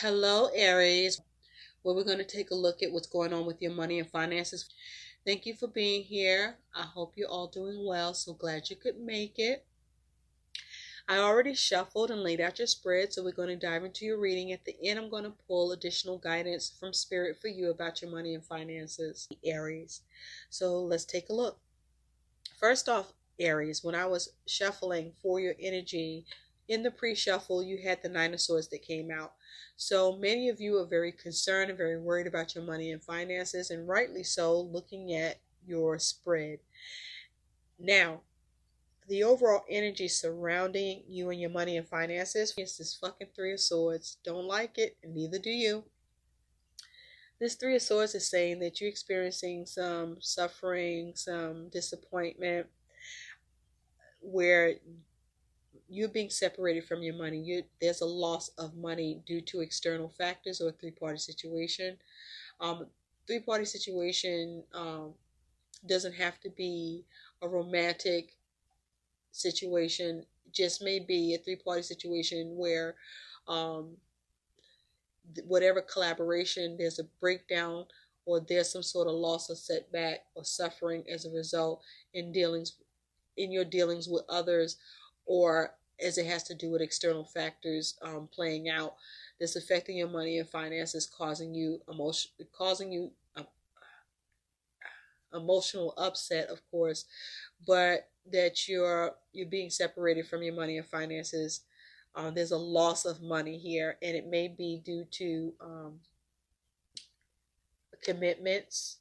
Hello, Aries, where we're going to take a look at what's going on with your money and finances. Thank you for being here. I hope you're all doing well. So glad you could make it. I already shuffled and laid out your spread, so we're going to dive into your reading. At the end, I'm going to pull additional guidance from Spirit for you about your money and finances, Aries. So let's take a look. First off, Aries, when I was shuffling for your energy, in the pre-shuffle, you had the Nine of Swords that came out. So many of you are very concerned and very worried about your money and finances, and rightly so, looking at your spread. Now, the overall energy surrounding you and your money and finances is this fucking Three of Swords. Don't like it, and neither do you. This Three of Swords is saying that you're experiencing some suffering, some disappointment, where you're being separated from your money. There's a loss of money due to external factors or a three-party situation. Three-party situation doesn't have to be a romantic situation. It just may be a three-party situation where whatever collaboration, there's a breakdown or there's some sort of loss or setback or suffering as a result in your dealings with others, or as it has to do with external factors playing out that's affecting your money and finances, causing you emotional upset, of course, but that you're being separated from your money and finances. There's a loss of money here, and it may be due to commitments,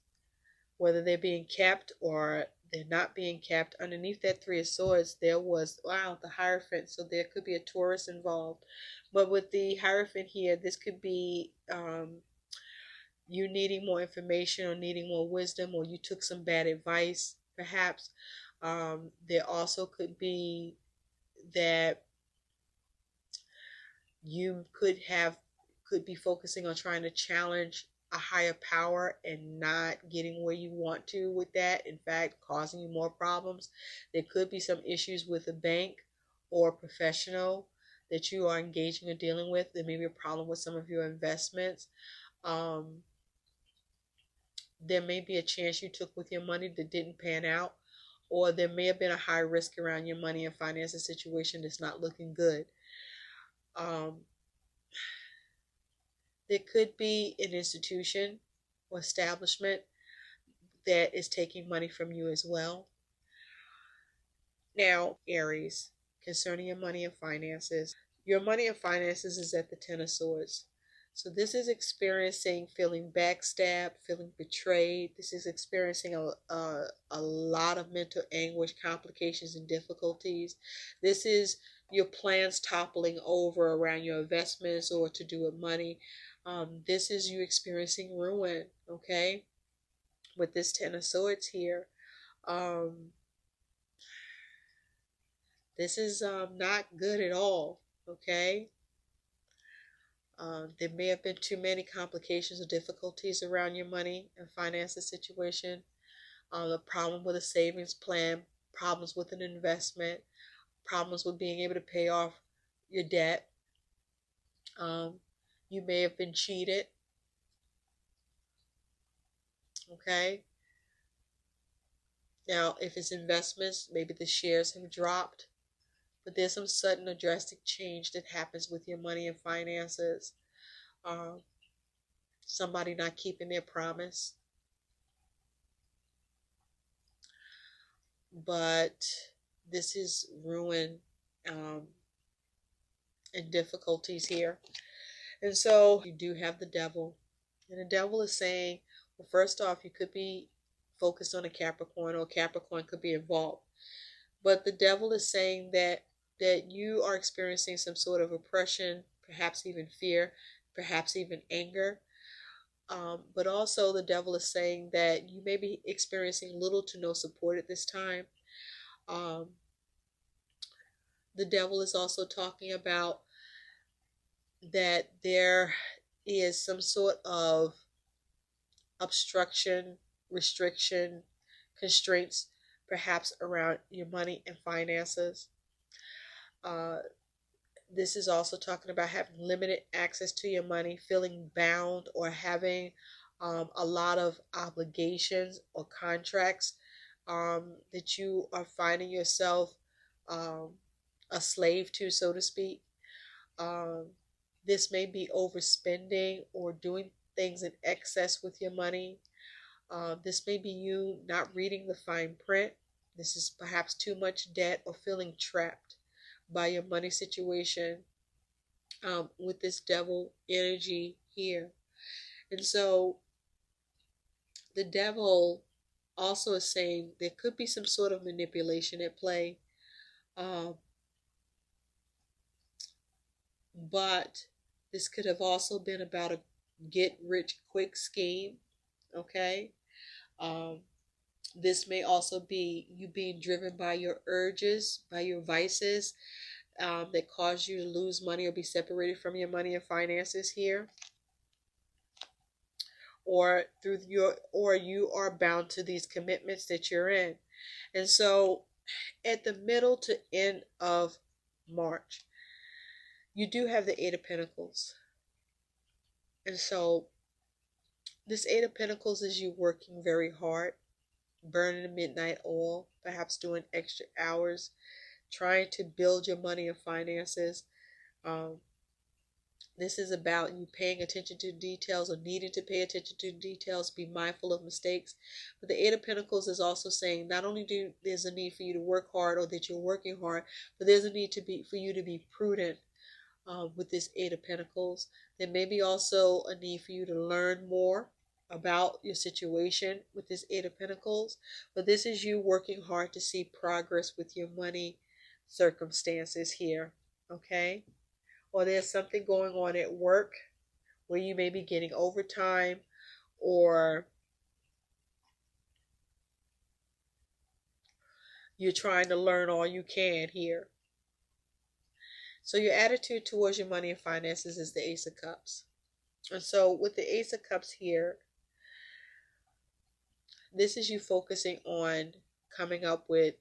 whether they're being kept or they're not being kept. Underneath that Three of Swords, there was, wow, the Hierophant. So there could be a Taurus involved. But with the Hierophant here, this could be you needing more information or needing more wisdom, or you took some bad advice, perhaps. There also could be that you could be focusing on trying to challenge a higher power and not getting where you want to with that, in fact causing you more problems. There could be some issues with a bank or a professional that you are engaging or dealing with. There may be a problem with some of your investments. There may be a chance you took with your money that didn't pan out, or there may have been a high risk around your money and finances situation that's not looking good. There could be an institution or establishment that is taking money from you as well. Now, Aries, concerning your money and finances, your money and finances is at the Ten of Swords. So this is experiencing feeling backstabbed, feeling betrayed. This is experiencing a lot of mental anguish, complications, and difficulties. This is your plans toppling over around your investments or to do with money. This is you experiencing ruin, okay? With this Ten of Swords here. This is not good at all, okay? There may have been too many complications or difficulties around your money and finances situation. A problem with a savings plan, problems with an investment, problems with being able to pay off your debt. You may have been cheated. Okay. Now, if it's investments, maybe the shares have dropped. But there's some sudden or drastic change that happens with your money and finances. Somebody not keeping their promise. But this is ruin and difficulties here. And so you do have the devil. And the devil is saying, well, first off, you could be focused on a Capricorn, or Capricorn could be involved. But the devil is saying that you are experiencing some sort of oppression, perhaps even fear, perhaps even anger. But also the devil is saying that you may be experiencing little to no support at this time. The devil is also talking about that there is some sort of obstruction, restriction, constraints, perhaps around your money and finances. This is also talking about having limited access to your money, feeling bound, or having a lot of obligations or contracts that you are finding yourself um, a slave to, so to speak. Um, this may be overspending or doing things in excess with your money. This may be you not reading the fine print. This is perhaps too much debt or feeling trapped by your money situation with this devil energy here. And so the devil also is saying there could be some sort of manipulation at play. Um, but this could have also been about a get rich quick scheme. Okay. Um, this may also be you being driven by your urges, by your vices that cause you to lose money or be separated from your money and finances here. Or you are bound to these commitments that you're in. And so at the middle to end of March, you do have the Eight of Pentacles. And so this Eight of Pentacles is you working very hard, burning the midnight oil, perhaps doing extra hours, trying to build your money and finances. This is about you paying attention to details or needing to pay attention to details, be mindful of mistakes. But the Eight of Pentacles is also saying not only there's a need for you to work hard or that you're working hard, but there's a need for you to be prudent with this Eight of Pentacles. There may be also a need for you to learn more about your situation with this Eight of Pentacles. But this is you working hard to see progress with your money circumstances here. Okay? Or there's something going on at work where you may be getting overtime, or you're trying to learn all you can here. So your attitude towards your money and finances is the Ace of Cups. And so with the Ace of Cups here, this is you focusing on coming up with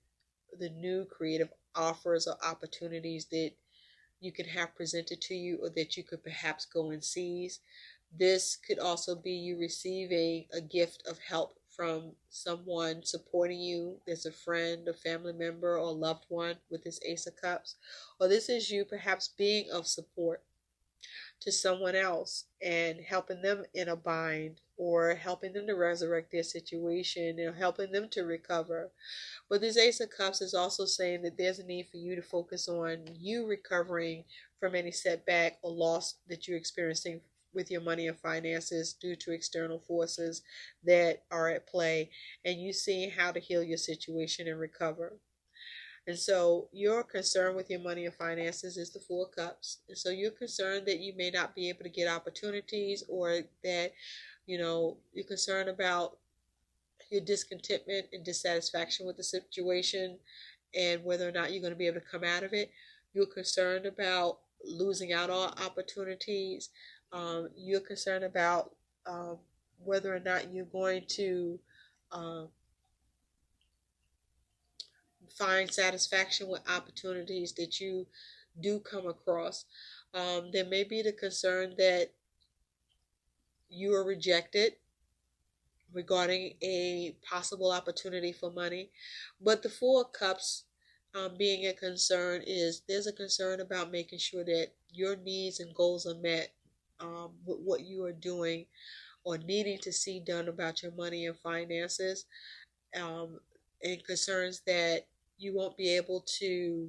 the new creative offers or opportunities that you can have presented to you, or that you could perhaps go and seize. This could also be you receiving a gift of help from someone supporting you. There's a friend, a family member, or loved one with this Ace of Cups. Or this is you perhaps being of support to someone else and helping them in a bind, or helping them to resurrect their situation and helping them to recover. But this Ace of Cups is also saying that there's a need for you to focus on you recovering from any setback or loss that you're experiencing with your money and finances due to external forces that are at play, and you seeing how to heal your situation and recover. And so your concern with your money and finances is the Four of Cups. And so you're concerned that you may not be able to get opportunities, or that, you're concerned about your discontentment and dissatisfaction with the situation and whether or not you're going to be able to come out of it. You're concerned about losing out on opportunities. You're concerned about whether or not you're going to find satisfaction with opportunities that you do come across. There may be the concern that you are rejected regarding a possible opportunity for money. But the Four of Cups being a concern is there's a concern about making sure that your needs and goals are met with what you are doing or needing to see done about your money and finances, and concerns that you won't be able to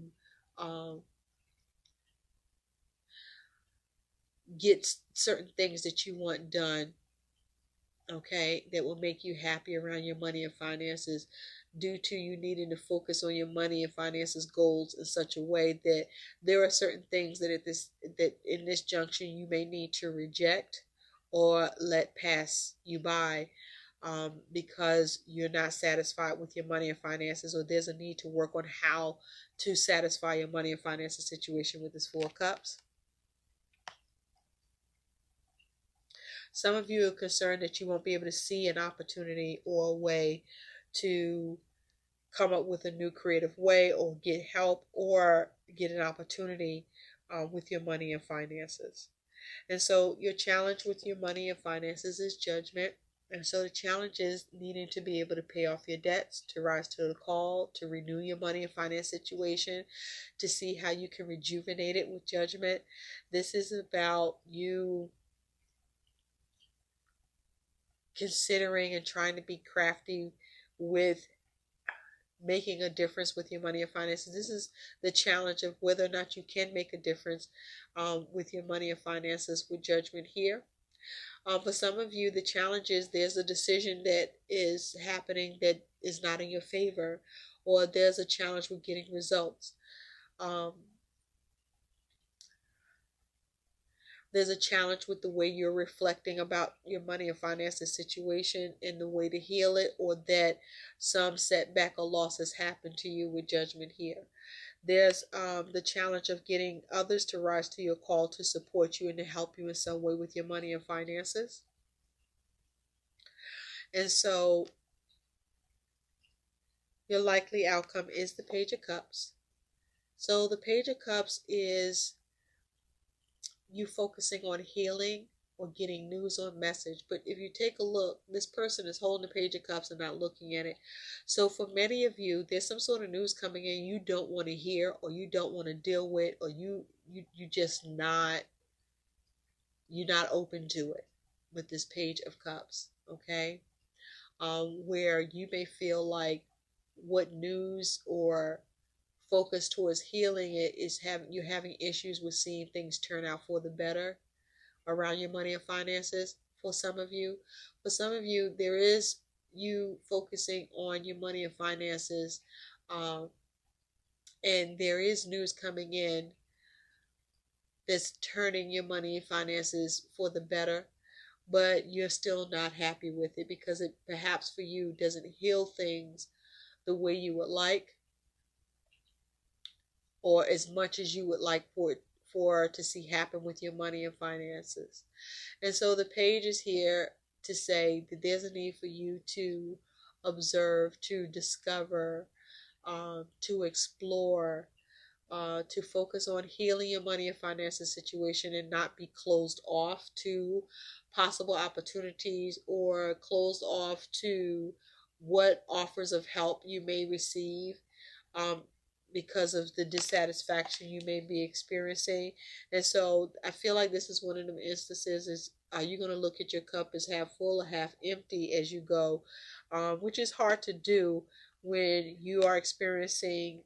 get certain things that you want done, okay, that will make you happy around your money and finances, due to you needing to focus on your money and finances goals in such a way that there are certain things that in this junction you may need to reject or let pass you by, because you're not satisfied with your money and finances, or there's a need to work on how to satisfy your money and finances situation with this Four of Cups. Some of you are concerned that you won't be able to see an opportunity or a way to come up with a new creative way, or get help, or get an opportunity with your money and finances. And so your challenge with your money and finances is judgment. And so the challenge is needing to be able to pay off your debts, to rise to the call, to renew your money and finance situation, to see how you can rejuvenate it with judgment. This is about you considering and trying to be crafty with making a difference with your money and finances. This is the challenge of whether or not you can make a difference with your money and finances with judgment here. For some of you, the challenge is there's a decision that is happening that is not in your favor, or there's a challenge with getting results. There's a challenge with the way you're reflecting about your money and finances situation and the way to heal it, or that some setback or loss has happened to you with judgment here. There's the challenge of getting others to rise to your call to support you and to help you in some way with your money and finances. And so your likely outcome is the Page of Cups. So the Page of Cups is you focusing on healing or getting news or message. But if you take a look, this person is holding the Page of Cups and not looking at it. So for many of you, there's some sort of news coming in you don't want to hear, or you don't want to deal with, or you just not, you're not open to it with this Page of Cups. Okay, where you may feel like what news or focus towards healing it is you're having issues with seeing things turn out for the better around your money and finances. For some of you, there is you focusing on your money and finances, and there is news coming in that's turning your money and finances for the better, but you're still not happy with it because it perhaps for you doesn't heal things the way you would like, or as much as you would like for to see happen with your money and finances. And so the page is here to say that there's a need for you to observe, to discover, to explore, to focus on healing your money and finances situation and not be closed off to possible opportunities or closed off to what offers of help you may receive. Because of the dissatisfaction you may be experiencing. And so I feel like this is one of them instances is, are you going to look at your cup as half full or half empty as you go, which is hard to do when you are experiencing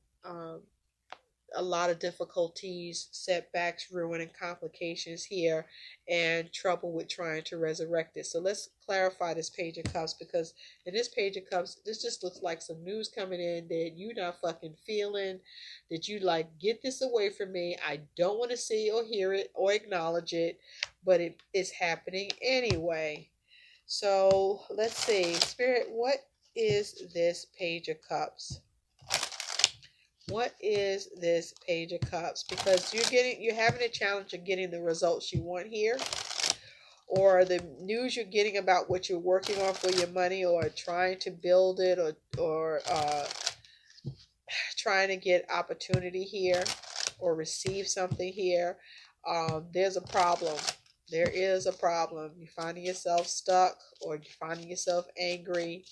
a lot of difficulties, setbacks, ruin, and complications here, and trouble with trying to resurrect it. So let's clarify this Page of Cups, because in this Page of Cups, this just looks like some news coming in that you're not fucking feeling, that you like, get this away from me. I don't want to see or hear it or acknowledge it, but it is happening anyway. So let's see, Spirit, what is this Page of Cups? What is this Page of Cups? Because you're having a challenge of getting the results you want here, or the news you're getting about what you're working on for your money, or trying to build it, or trying to get opportunity here, or receive something here. There's a problem. There is a problem. You're finding yourself stuck, or you're finding yourself angry.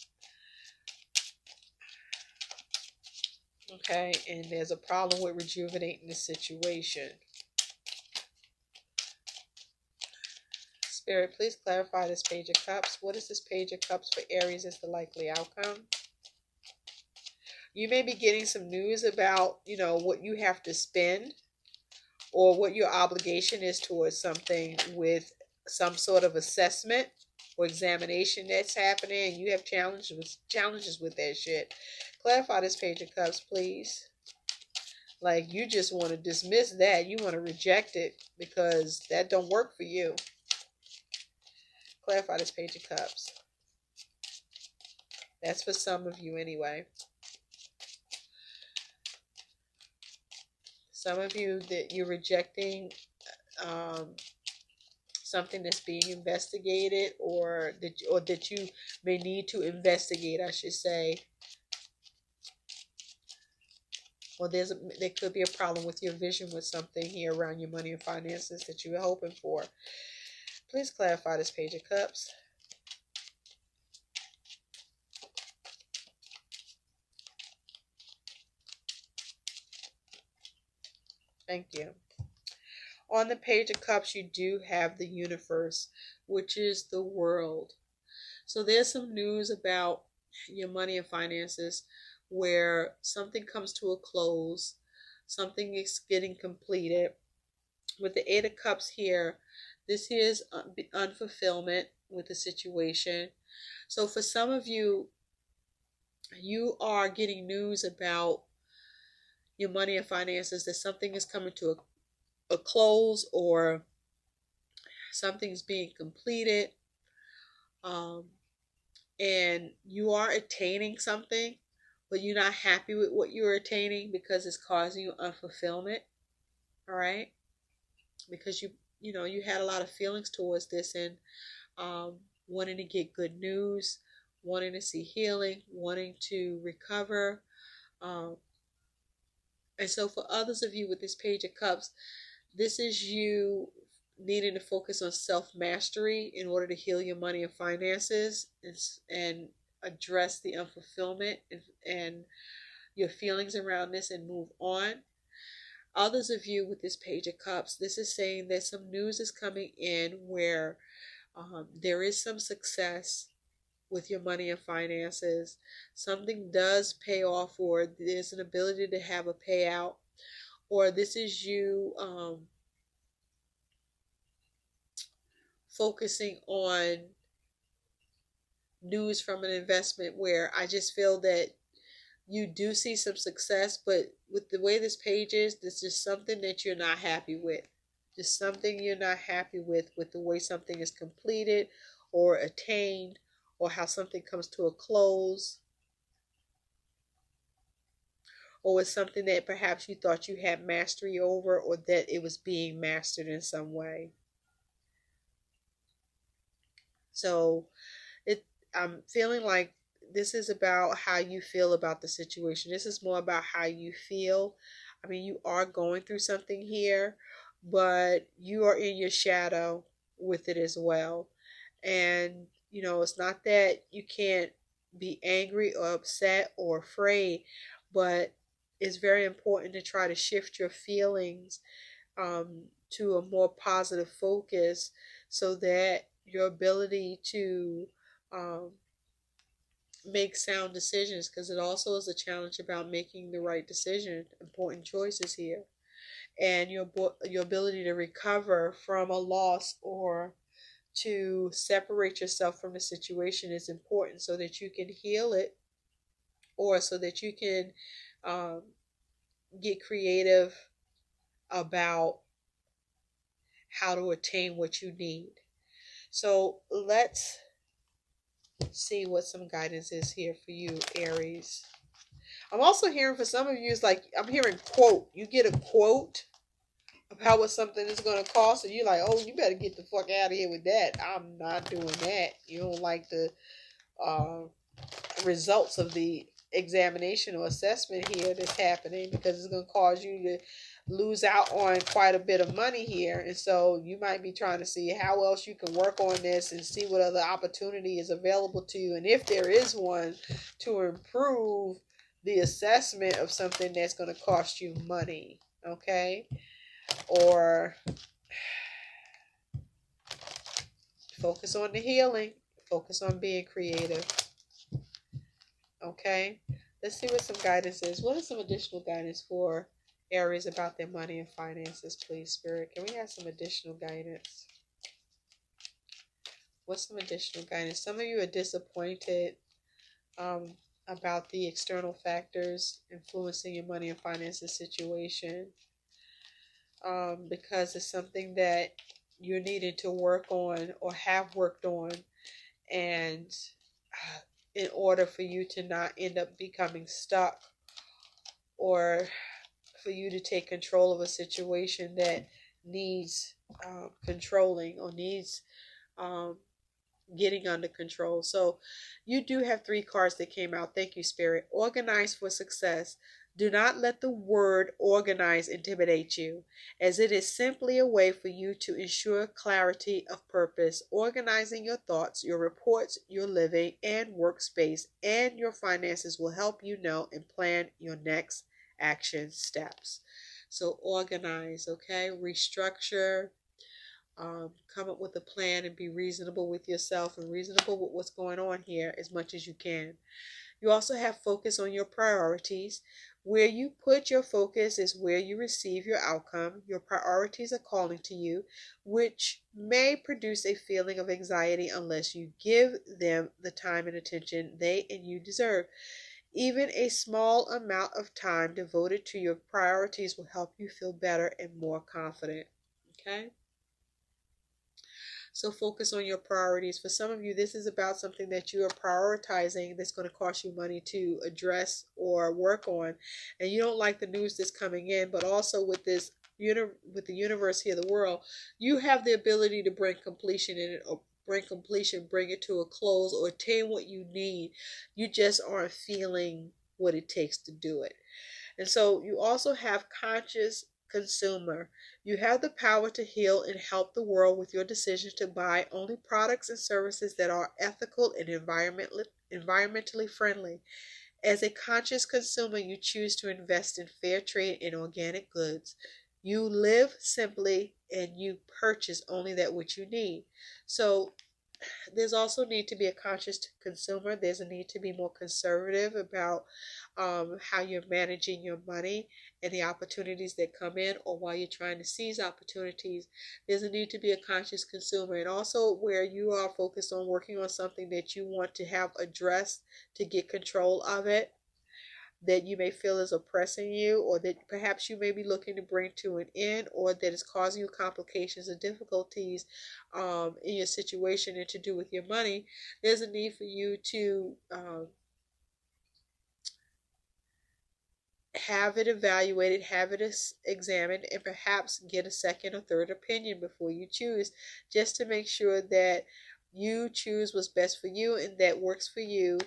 Okay, and there's a problem with rejuvenating the situation. Spirit, please clarify this Page of Cups. What is this Page of Cups for Aries as the likely outcome? You may be getting some news about, what you have to spend, or what your obligation is towards something with some sort of assessment or examination that's happening, and you have challenges with that shit. Clarify this Page of Cups, please. Like, you just want to dismiss that. You want to reject it because that don't work for you. Clarify this Page of Cups. That's for some of you anyway. Some of you that you're rejecting something that's being investigated, or that you may need to investigate, I should say. or there could be a problem with your vision with something here around your money and finances that you were hoping for. Please clarify this Page of Cups. Thank you. On the Page of Cups, you do have the universe, which is the world. So there's some news about your money and finances where something comes to a close, something is getting completed. With the Eight of Cups here, this is unfulfillment with the situation. So for some of you, you are getting news about your money and finances, that something is coming to a close, or something's being completed, and you are attaining something, but you're not happy with what you're attaining because it's causing you unfulfillment. All right, because you had a lot of feelings towards this, and wanting to get good news, wanting to see healing, wanting to recover. And so for others of you with this Page of Cups, this is you needing to focus on self-mastery in order to heal your money and finances, and address the unfulfillment and your feelings around this and move on. Others of you with this Page of Cups, this is saying that some news is coming in where there is some success with your money and finances. Something does pay off, or there's an ability to have a payout, or this is you focusing on news from an investment where I just feel that you do see some success, but with the way this page is, this is something that you're not happy with. Just something you're not happy with the way something is completed or attained, or how something comes to a close, or with something that perhaps you thought you had mastery over, or that it was being mastered in some way. So I'm feeling like this is about how you feel about the situation. This is more about how you feel. I mean, you are going through something here, but you are in your shadow with it as well. And, it's not that you can't be angry or upset or afraid, but it's very important to try to shift your feelings to a more positive focus, so that your ability to make sound decisions, because it also is a challenge about making the right decision, important choices here, and your ability to recover from a loss or to separate yourself from the situation is important, so that you can heal it, or so that you can get creative about how to attain what you need. So let's see what some guidance is here for you, Aries. I'm also hearing for some of you, it's like I'm hearing quote. You get a quote about what something is going to cost, and you're like, oh, you better get the fuck out of here with that. I'm not doing that. You don't like the results of the examination or assessment here that's happening, because it's going to cause you to lose out on quite a bit of money here. And so you might be trying to see how else you can work on this and see what other opportunity is available to you, and if there is one, to improve the assessment of something that's going to cost you money. Okay, or focus on the healing, focus on being creative. Okay, let's see what some guidance is. What is some additional guidance for Aries about their money and finances, please, Spirit? Can we have some additional guidance? What's some additional guidance? Some of you are disappointed about the external factors influencing your money and finances situation, because it's something that you're needing to work on or have worked on, and in order for you to not end up becoming stuck, or for you to take control of a situation that needs controlling, or needs getting under control. So you do have 3 cards that came out. Thank you, Spirit. Organize for success. Do not let the word organize intimidate you, as it is simply a way for you to ensure clarity of purpose. Organizing your thoughts, your reports, your living and workspace, and your finances will help you know and plan your next action steps. So organize, okay? Restructure, come up with a plan and be reasonable with yourself and reasonable with what's going on here as much as you can. You also have focus on your priorities. Where you put your focus is where you receive your outcome. Your priorities are calling to you, which may produce a feeling of anxiety unless you give them the time and attention they and you deserve. Even a small amount of time devoted to your priorities will help you feel better and more confident. Okay? So focus on your priorities. For some of you, this is about something that you are prioritizing that's going to cost you money to address or work on. And you don't like the news that's coming in, but also with this with the universe here, the world, you have the ability to bring completion in it, or bring it to a close, or attain what you need. You just aren't feeling what it takes to do it. And so you also have conscious consumer. You have the power to heal and help the world with your decision to buy only products and services that are ethical and environmentally friendly. As a conscious consumer, you choose to invest in fair trade and organic goods. You live simply and you purchase only that which you need. So there's also need to be a conscious consumer. There's a need to be more conservative about how you're managing your money and the opportunities that come in, or while you're trying to seize opportunities. There's a need to be a conscious consumer, and also where you are focused on working on something that you want to have addressed to get control of it, that you may feel is oppressing you, or that perhaps you may be looking to bring to an end, or that is causing you complications and difficulties in your situation and to do with your money. There's a need for you to have it evaluated, have it examined, and perhaps get a second or third opinion before you choose, just to make sure that you choose what's best for you and that works for you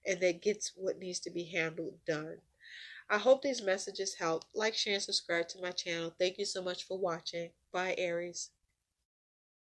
and that gets what needs to be handled done. I hope these messages help. Like, share, and subscribe to my channel. Thank you so much for watching. Bye, Aries.